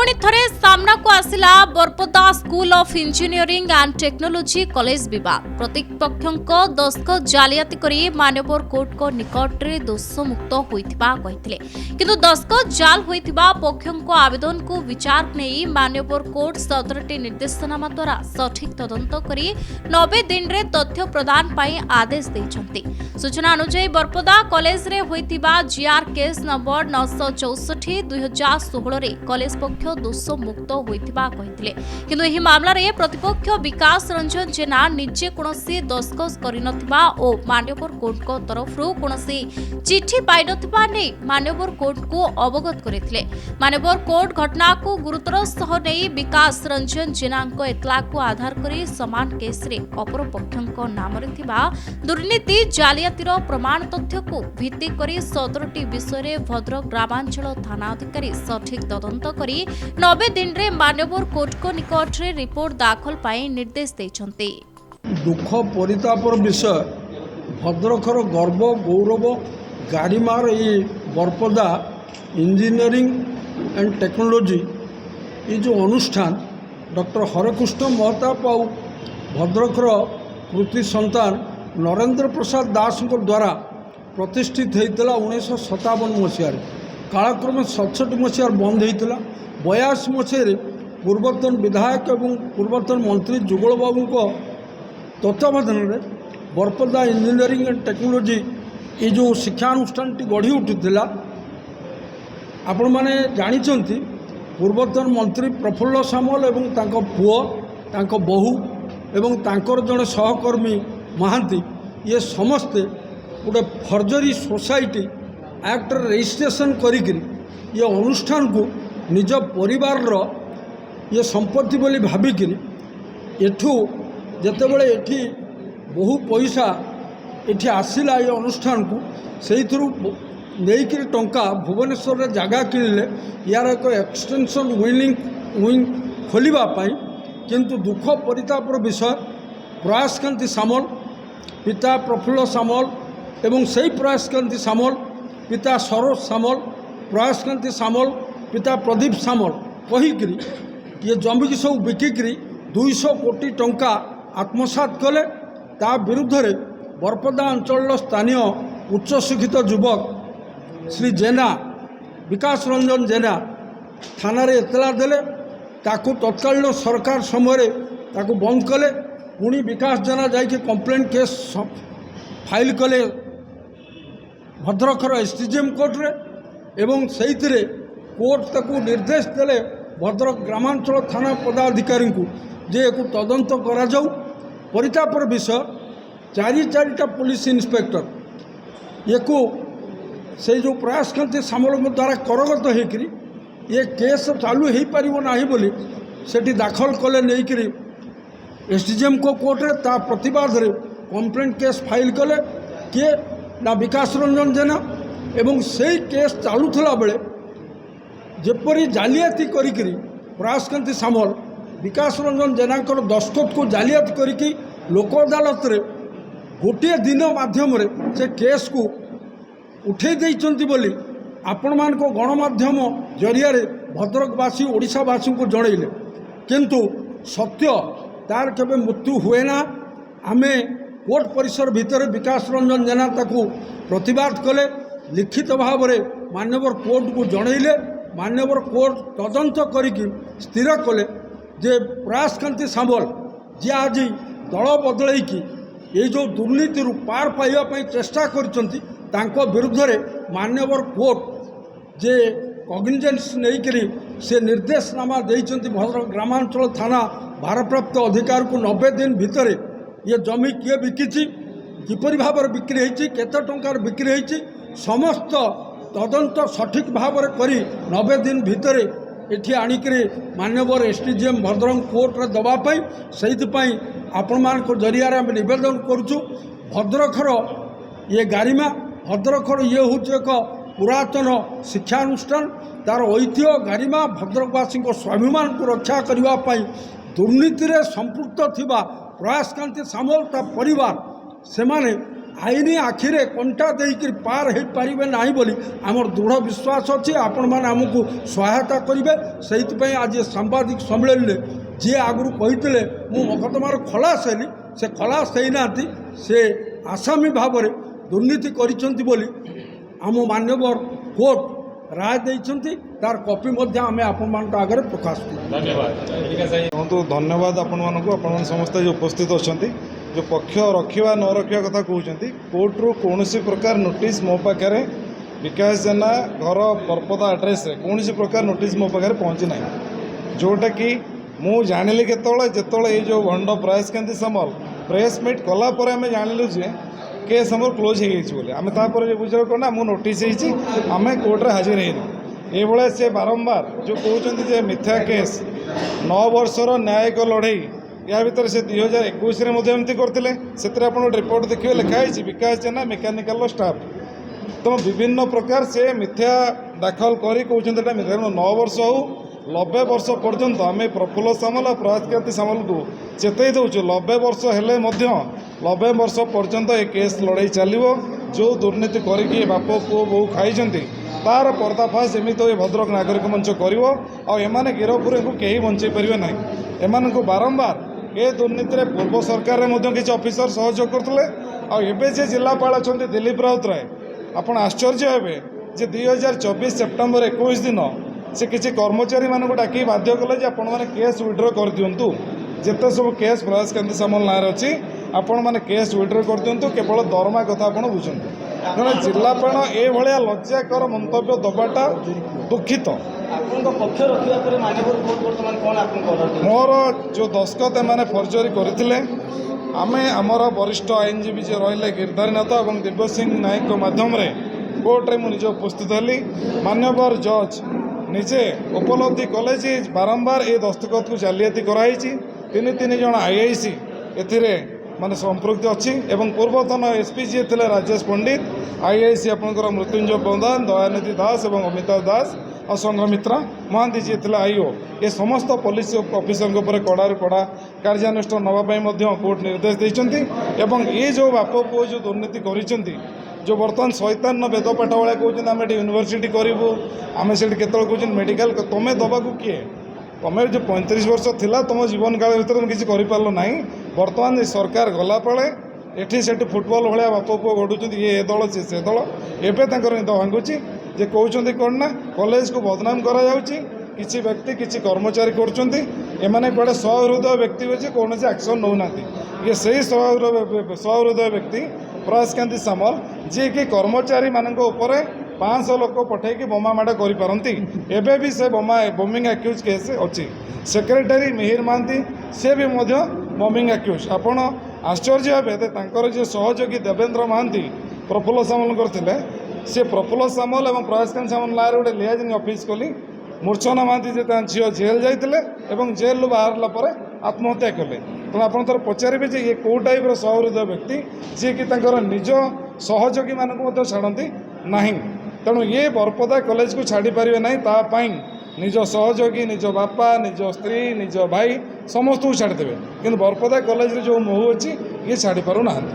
पुणी थरे सामना को आसिला Baripada school of engineering and technology college विवाद। प्रतिपक्षक दस्तखत जालियाती करी मान्यवर कोर्ट को निकट रे दोषमुक्त होइथिबा कहिथिले, किंतु दस्तखत जाल होइथिबा पक्षक आवेदन को विचार नहीं मान्यवर कोर्ट 17टी निर्देशनामा द्वारा सठिक तदंत करी 90 दिन रे तथ्य प्रदान पाई आदेश दैछंती। सूचना अनुसार बरपदा कॉलेज रे होइथिबा जीआर केस नंबर 964 2016 रे कॉलेज पक्ष दोष मुक्त होइथिबा कहिथिले, किंतु एही मामला रे प्रतिपक्ष विकास रंजन जेना निजे कोनोसी दस्तखत करिनथिबा ओ मान्यवर कोर्ट को तरफरु कोनोसी चिट्ठी पाइनथिबा नै मान्यवर कोर्ट को अवगत करिथिले। मान्यवर कोर्ट घटना को गुरुतर सह नै विकास रंजन जेनाको एतला को आधार करी समान केस रे अपर पक्षक नाम रे थिबा दुर्नीति जालियातीर प्रमाण तथ्य को भित्ति करी 17टी विषय रे भद्रक ग्रामांचल थाना अधिकारी सठिक तदंत करी 90 दिन रे मान्यवर कोर्ट को निकट रे रिपोर्ट दाखल पाई निर्देश दैछंती। दुख परितापर विषय भद्रकर गर्व गौरव गाड़ीमार ये बरपदा इंजीनियरिंग एंड टेक्नोलॉजी ये जो अनुष्ठान डॉक्टर हरकृष्ण महताब और भद्रकर कृति संतान नरेंद्र प्रसाद दास द्वारा प्रतिष्ठित होता 1957 मसीह कालक्रमे 67 मसीह बंद होता 82 मसीह पूर्वतन विधायक एवं पूर्वतन मंत्री जुगल बाबू को तत्वावधान में बरपदा इंजीनियरिंग एंड टेक्नोलॉजी ये जो शिक्षानुष्ठान गढ़ी उठुला आपण मैंने जानी पूर्वतन मंत्री प्रफुल्ल सामल एवं तांको पुओ तांको बहु एवं तांकर जड़े सहकर्मी महांती ये समस्ते गोटे फर्जरी सोसाइटी एक्ट रजिस्ट्रेशन करी ये अनुष्ठान को निज परिवार ये संपत्ति बोली भाविकी एठू जेतेबेले एठी बहु पैसा एठी आसिला ये अनुष्ठान को से नहीं टंका भुवनेश्वर रे जगह किणिले यार एक एक्सटेंशन विंग खोलिबापाई, किंतु दुख परितापर विषय प्रयासकांति सामल पिता प्रफुल्ल सामल एवं सही प्रयासकांति सामल पिता सरोज सामल प्रयासकांति सामल पिता प्रदीप सामल कहीकि ये जमी की सब बिकिकी 200 कोटी टंका आत्मसात कले। ता विरुद्ध रे बरपदा अंचल स्थानीय उच्च शिक्षित युवक श्री जेना विकास रंजन जेना थाना रे एतला देले ताकू तत्कालीन सरकार समय ताकू बंद कले। पुणी विकास जेना जाइए कंप्लेंट केस फाइल कले भद्रकर एसडीजेएम कोर्ट रे एवं से कोर्ट ताकू निर्देश देले भद्रक ग्रामांचल थाना पदाधिकारी को जे एक तदंत करा जाऊ। परितापर विषय चारिटा पुलिस इन्स्पेक्टर ये को से जो प्रयासकांति सामल द्वारा करगत होकर ये केस चालू हो पार ना बोली सेठी दाखल कले नहीं एसडीजेएम को कोर्ट रे ता प्रतिवाद रे कंप्लेंट केस फाइल कले किए ना विकास रंजन जेना एवं से केस चालूला बेले जेपरी जालियाती करी प्रयासकांति सामल विकास रंजन जेनाकर दस्तखत को जालियाती करी लोक अदालत रे गोटे दिन माध्यम से केस को उठे देइचंती बोली आपण मान को गणमाध्यम जरिया भद्रकवासी ओडिशावासी को जनइले, किंतु सत्य तार केबे मृत्यु हुए ना। आमे कोर्ट परिसर भितर विकास रंजन जेना ताकू प्रतिवाद कले लिखित भाव में मान्यवर कोर्ट को जनइले। मान्यवर कोर्ट तदंत करिकी स्थिर कले जे प्रयासकांति सामल जे आज दल बदलैकी ये जो दुर्नीति पार पाइबा चेष्टा करछंती तांको विरुद्ध रे मान्यवर कोर्ट जे कॉग्निजेंस नहीं से निर्देशनामा देइचंती भद्रक ग्रामांचल थाना भारप्राप्त अधिकारी को 90 दिन भितर ये जमी किए बिकी किपरि भाव बिक्री होती केते टंकार बिक्री होती समस्त तदंत सठिक भाव में करी 90 दिन भितर एठी आनिकरी मान्यवर एसडीजेएम भद्रक कोर्ट रे दबापाई से आपण मान को जरिया आम निवेदन करुचु। भद्रकर ये गारिमा भद्रकर ये हूँ एक पुरातन शिक्षानुष्ठान तार ऐतिह्य गारिमा भद्रकवासी स्वाभिमान को रक्षा करने दुर्नीति रे संपृक्त थिबा प्रयासकांति सामल ता परिवार से माने ଆଇନ ଆଖିରେ କଣ୍ଟା ଦେଇକରି ପାର ହୋଇପାରିବେ ନାହିଁ ବୋଲି ଆମର ଦୃଢ଼ ବିଶ୍ୱାସ ଅଛି। ଆପଣମାନେ ଆମକୁ ସହାୟତା କରିବେ। ସେଇଥିପାଇଁ ଆଜି ସାମ୍ବାଦିକ ସମ୍ମିଳନୀରେ ଯିଏ ଆଗରୁ କହିଥିଲେ ମୁଁ ମକଦ୍ଦମାର ଖଲାସ ହେଲି, ସେ ଖଲାସ ହେଇନାହାନ୍ତି, ସେ ଆସାମୀ ଭାବରେ ଦୁର୍ନୀତି କରିଛନ୍ତି ବୋଲି ଆମ ମାନ୍ୟବର କୋର୍ଟ ରାୟ ଦେଇଛନ୍ତି। ତାର କପି ମଧ୍ୟ ଆମେ ଆପଣମାନଙ୍କ ଆଗରେ ପ୍ରକାଶ କରୁ। ଧନ୍ୟବାଦ ଆପଣମାନଙ୍କୁ, ଆପଣମାନେ ସମସ୍ତେ ଯେଉଁ ଉପସ୍ଥିତ ଅଛନ୍ତି, ଯେଉଁ ପକ୍ଷ ରଖିବା ନ ରଖିବା କଥା କହୁଛନ୍ତି, କୋର୍ଟରୁ କୌଣସି ପ୍ରକାର ନୋଟିସ୍ ମୋ ପାଖରେ ବିକାଶ ଜେନା ଘର ବରପଦା ଆଡ୍ରେସ୍ରେ କୌଣସି ପ୍ରକାର ନୋଟିସ୍ ମୋ ପାଖରେ ପହଞ୍ଚି ନାହିଁ। ଯେଉଁଟାକି ମୁଁ ଜାଣିଲି ଯେତେବେଳେ ଏଇ ଯେଉଁ ଭଣ୍ଡ ପ୍ରୟାସକାନ୍ତି ସାମଲ ପ୍ରେସ୍ ମିଟ୍ କଲା ପରେ ଆମେ ଜାଣିଲୁ ଯେ କେସ୍ ଆମର କ୍ଲୋଜ୍ ହେଇଯାଇଛି ବୋଲି। ଆମେ ତାପରେ ବୁଝିବାକୁ କ'ଣ ନା ମୁଁ ନୋଟିସ୍ ହେଇଛି, ଆମେ କୋର୍ଟରେ ହାଜିର ହେଇନି। ଏଇଭଳିଆ ସେ ବାରମ୍ବାର ଯେଉଁ କହୁଛନ୍ତି ଯେ ମିଥ୍ୟା କେସ୍ 9 ବର୍ଷର ନ୍ୟାୟିକ ଲଢ଼େଇ, ୟା ଭିତରେ ସେ 2021ରେ ମଧ୍ୟ ଏମିତି କରିଥିଲେ। ସେଥିରେ ଆପଣ ଗୋଟେ ରିପୋର୍ଟ ଦେଖିବେ ଲେଖା ହେଇଛି ବିକାଶ ଜେନା ମେକାନିକାଲର ଷ୍ଟାଫ୍। ତ ବିଭିନ୍ନ ପ୍ରକାର ସେ ମିଥ୍ୟା ଦାଖଲ କରି କହୁଛନ୍ତି ଏଇଟା ମିଥ୍ୟା। 9 ବର୍ଷ ହେଉ 90 ବର୍ଷ ପର୍ଯ୍ୟନ୍ତ ଆମେ ପ୍ରଫୁଲ୍ଲ ସାମଲ ଆଉ ପ୍ରୟାସକାନ୍ତି ସାମଲକୁ ଚେତାଇ ଦେଉଛୁ, 90 ବର୍ଷ ହେଲେ ମଧ୍ୟ 90 ବର୍ଷ ପର୍ଯ୍ୟନ୍ତ ଏ କେସ୍ ଲଢ଼େଇ ଚାଲିବ। ଯେଉଁ ଦୁର୍ନୀତି କରିକି ବାପ ପୁଅ ବୋଉ ଖାଇଛନ୍ତି ତାର ପର୍ଦ୍ଦାଫାଶ ଏମିତି ଏ ଭଦ୍ରକ ନାଗରିକ ମଞ୍ଚ କରିବ। ଆଉ ଏମାନେ ଗିରଫରୁ କେହି ବଞ୍ଚାଇ ପାରିବେ ନାହିଁ। ଏମାନଙ୍କୁ ବାରମ୍ବାର ଏ ଦୁର୍ନୀତିରେ ପୂର୍ବ ସରକାରରେ ମଧ୍ୟ କିଛି ଅଫିସର ସହଯୋଗ କରୁଥିଲେ। ଆଉ ଏବେ ଯେ ଜିଲ୍ଲାପାଳ ଅଛନ୍ତି ଦିଲ୍ଲୀପ ରାଉତରାୟ, ଆପଣ ଆଶ୍ଚର୍ଯ୍ୟ ହେବେ ଯେ 2024 ସେପ୍ଟେମ୍ବର 21 ଦିନ ସେ କିଛି କର୍ମଚାରୀମାନଙ୍କୁ ଡାକି ବାଧ୍ୟ କଲେ ଯେ ଆପଣମାନେ କେସ୍ ୱିଡ୍ର କରିଦିଅନ୍ତୁ। ଯେତେ ସବୁ କେସ୍ ପ୍ରୟାସକାନ୍ତି ସାମଲ ନାଁରେ ଅଛି ଆପଣମାନେ କେସ୍ ୱିଡ୍ର କରିଦିଅନ୍ତୁ, କେବଳ ଦରମା କଥା ଆପଣ ବୁଝନ୍ତୁ। ତେଣୁ ଜିଲ୍ଲାପାଳ ଏଇଭଳିଆ ଲଜ୍ଜାକର ମନ୍ତବ୍ୟ ଦେବାଟା ଦୁଃଖିତ। ଆପଣଙ୍କ ପକ୍ଷ ରଖିବା ପରେ ମାନ୍ୟବର କୋର୍ଟ ବର୍ତ୍ତମାନ କ'ଣ ଆପଣଙ୍କ ଅର୍ଡର? ମୋର ଯେଉଁ ଦସ୍ତଖତ ଏମାନେ ଫର୍ଜରୀ କରିଥିଲେ, ଆମେ ଆମର ବରିଷ୍ଠ ଆଇନଜୀବୀ ଯିଏ ରହିଲେ ଗିରିଧାରୀନାଥ ଏବଂ ଦିବ୍ୟ ସିଂ ନାୟକଙ୍କ ମାଧ୍ୟମରେ କୋର୍ଟରେ ମୁଁ ନିଜେ ଉପସ୍ଥିତ ହେଲି। ମାନ୍ୟବର ଜଜ୍ ନିଜେ ଉପଲବ୍ଧି କଲେ ଯେ ବାରମ୍ବାର ଏ ଦସ୍ତଖତକୁ ଜାଲିଆତି କରାଯାଇଛି। 3 ଜଣ IIC ଏଥିରେ ମାନେ ସମ୍ପୃକ୍ତି ଅଛି ଏବଂ ପୂର୍ବତନ SP ଯିଏ ଥିଲେ ରାଜେଶ ପଣ୍ଡିତ, IIC ଆପଣଙ୍କର ମୃତ୍ୟୁଞ୍ଜୟ ପ୍ରଧାନ, ଦୟାନିଧି ଦାସ ଏବଂ ଅମିତାଭ ଦାସ ଆଉ ସଂଘମିତ୍ରା ମହାନ୍ତି ଯିଏ ଥିଲେ IO, ଏ ସମସ୍ତ ପୋଲିସ ଅଫିସରଙ୍କ ଉପରେ କଡ଼ାରୁ କଡ଼ା କାର୍ଯ୍ୟାନୁଷ୍ଠାନ ନେବା ପାଇଁ ମଧ୍ୟ କୋର୍ଟ ନିର୍ଦ୍ଦେଶ ଦେଇଛନ୍ତି। ଏବଂ ଏ ଯେଉଁ ବାପ ପୁଅ ଯେଉଁ ଦୁର୍ନୀତି କରିଛନ୍ତି, ଯେଉଁ ବର୍ତ୍ତମାନ ଶୈତାନ ବେଦ ପାଠ ଭଳିଆ କହୁଛନ୍ତି ଆମେ ଏଠି ୟୁନିଭର୍ସିଟି କରିବୁ, ଆମେ ସେଠି କେତେବେଳେ କହୁଛନ୍ତି ମେଡ଼ିକାଲ, ତମେ ଦେବାକୁ କିଏ? ତମେ ଯେଉଁ 35 ବର୍ଷ ଥିଲା ତୁମ ଜୀବନକାଳ ଭିତରେ ତୁମେ କିଛି କରିପାରିଲ ନାହିଁ। ବର୍ତ୍ତମାନ ଏ ସରକାର ଗଲାବେଳେ ଏଠି ସେଠି ଫୁଟବଲ ଭଳିଆ ବାପ ପୁଅ ଗଢ଼ୁଛନ୍ତି, ଇଏ ଏ ଦଳ ସେ ଦଳ। ଏବେ ତାଙ୍କର ନିଦ ଭାଙ୍ଗୁଛି ଯେ କହୁଛନ୍ତି କ'ଣ ନା କଲେଜକୁ ବଦନାମ କରାଯାଉଛି, କିଛି ବ୍ୟକ୍ତି କିଛି କର୍ମଚାରୀ କରୁଛନ୍ତି। ଏମାନେ କୁଆଡ଼େ ସହୃଦୟ ବ୍ୟକ୍ତି ହେଉଛି କୌଣସି ଆକ୍ସନ୍ ନେଉନାହାନ୍ତି। ଇଏ ସେହି ସହୃଦୟ ବ୍ୟକ୍ତି ପ୍ରୟାସକାନ୍ତି ସାମଲ ଯିଏକି କର୍ମଚାରୀମାନଙ୍କ ଉପରେ 500 ଲୋକ ପଠାଇକି ବୋମା ମାଡ଼ କରିପାରନ୍ତି। ଏବେ ବି ସେ ବୋମିଂ ଆକ୍ୟୁଜ୍ କେସ୍ ଅଛି। ସେକ୍ରେଟାରୀ ମିହିର ମହାନ୍ତି ସେ ବି ମଧ୍ୟ ବୋମିଂ ଆକ୍ୟୁଜ୍। ଆପଣ ଆଶ୍ଚର୍ଯ୍ୟ ହେବେ ଯେ ତାଙ୍କର ଯିଏ ସହଯୋଗୀ ଦେବେନ୍ଦ୍ର ମହାନ୍ତି ପ୍ରଫୁଲ୍ଲ ସାମଲଙ୍କର ଥିଲେ, ସେ ପ୍ରଫୁଲ୍ଲ ସାମଲ ଏବଂ ପ୍ରୟାସକାନ୍ତି ସାମଲ ନାଁରେ ଗୋଟେ ଲିଆଜିଂ ଅଫିସ୍ କଲି। ମୂର୍ଚ୍ଛନା ମହାନ୍ତି ଯେ ତାଙ୍କ ଝିଅ ଜେଲ୍ ଯାଇଥିଲେ ଏବଂ ଜେଲ୍ରୁ ବାହାରିଲା ପରେ ଆତ୍ମହତ୍ୟା କଲେ। ତେଣୁ ଆପଣ ଥରେ ପଚାରିବେ ଯେ ଇଏ କେଉଁ ଟାଇପ୍ର ସହୃଦୟ ବ୍ୟକ୍ତି ଯିଏକି ତାଙ୍କର ନିଜ ସହଯୋଗୀମାନଙ୍କୁ ମଧ୍ୟ ଛାଡ଼ନ୍ତି ନାହିଁ। ତେଣୁ ଇଏ ବରପଦା କଲେଜକୁ ଛାଡ଼ିପାରିବେ ନାହିଁ। ତା ପାଇଁ ନିଜ ସହଯୋଗୀ, ନିଜ ବାପା, ନିଜ ସ୍ତ୍ରୀ, ନିଜ ଭାଇ ସମସ୍ତଙ୍କୁ ଛାଡ଼ିଦେବେ, କିନ୍ତୁ ବରପଦା କଲେଜରେ ଯେଉଁ ମୋହ ଅଛି ଇଏ ଛାଡ଼ିପାରୁନାହାନ୍ତି।